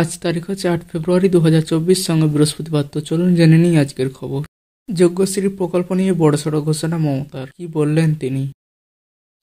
আজ তারিখ হচ্ছে 8 ফেব্রুয়ারি 2024, সঙ্গে বৃহস্পতিবার। তো চলুন জেনে নিই আজকের খবর। যজ্ঞশ্রী প্রকল্প নিয়ে বড়সড় ঘোষণা মমতার। কি বললেন তিনি?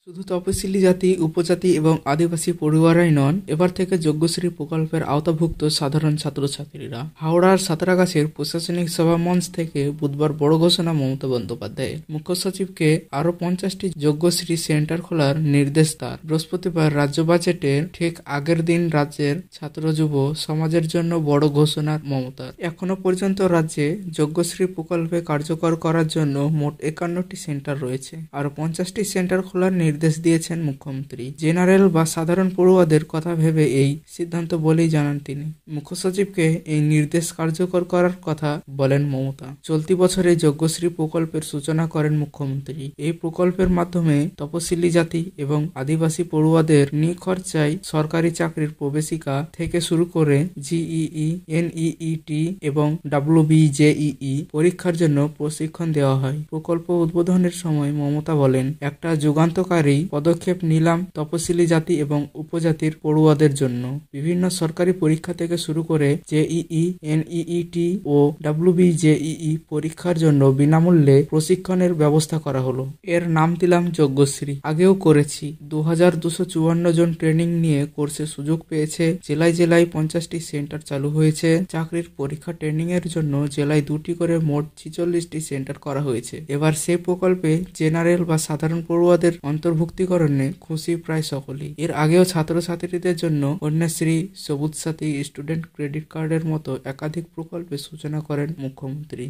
শুধু তপশিলি জাতি, উপজাতি এবং আদিবাসী পড়ুয়ারাই নন, এবার থেকে যজ্ঞশ্রী প্রকল্পের আওতাভুক্ত সাধারণ ছাত্রছাত্রীরা। হাওড়ার সাঁতরাগাছির প্রশাসনিক সভা মঞ্চ থেকে বুধবার বড় ঘোষণা মমতা বন্দ্যোপাধ্যায়ের। মুখ্য সচিবকে আরও 50টি যজ্ঞশ্রী সেন্টার খোলার নির্দেশ তার। বৃহস্পতিবার রাজ্য বাজেটের ঠিক আগের দিন রাজ্যের ছাত্র যুব সমাজের জন্য বড় ঘোষণা মমতার। এখনো পর্যন্ত রাজ্যে যজ্ঞশ্রী প্রকল্পে কার্যকর করার জন্য মোট 51টি সেন্টার রয়েছে। আরও 50টি সেন্টার খোলার নির্দেশ দিয়েছেন মুখ্যমন্ত্রী। জেনারেল বা সাধারণ পড়ুয়াদের কথা ভেবে এই সিদ্ধান্ত বলেই জানান তিনি। মুখ্য সচিবকে এই নির্দেশ কার্যকর করার কথা বলেন মমতা। চলতি বছরে যজ্ঞশ্রী প্রকল্পের সূচনা করেন মুখ্যমন্ত্রী। এই প্রকল্পের মাধ্যমে তপশিলি জাতি এবং আদিবাসী পড়ুয়াদের নিখরচায় সরকারি চাকরির প্রবেশিকা থেকে শুরু করে জিইই, এনইইটি এবং WBJEE পরীক্ষার জন্য প্রশিক্ষণ দেওয়া হয়। প্রকল্প উদ্বোধনের সময় মমতা বলেন, একটা যুগান্তকারী পদক্ষেপ নিলাম তপশিলি জাতি এবং উপজাতির পড়ুয়াদের জন্য। বিভিন্ন সরকারি পরীক্ষা থেকে শুরু করে জেইই, এনইইটি ও WBJEE পরীক্ষার জন্য বিনামূল্যে প্রশিক্ষণের ব্যবস্থা করা হলো। এর নাম দিলাম যজ্ঞশ্রী। আগেও করেছি। 2254 জন ট্রেনিং নিয়ে কোর্সে সুযোগ পেয়েছে। জেলায় জেলায় 50টি সেন্টার চালু হয়েছে। চাকরির পরীক্ষা ট্রেনিং এর জন্য জেলায় 2টি করে মোট 46টি সেন্টার করা হয়েছে। এবার সেই প্রকল্পে জেনারেল বা সাধারণ পড়ুয়াদের অন্তর্ভুক্তিকরণে খুশি প্রায় সকলেই। এর আগেও ছাত্রছাত্রীদের জন্য কন্যাশ্রী, সবুজ সাথী, স্টুডেন্ট ক্রেডিট কার্ডের মতো একাধিক প্রকল্পের সূচনা করেন মুখ্যমন্ত্রী।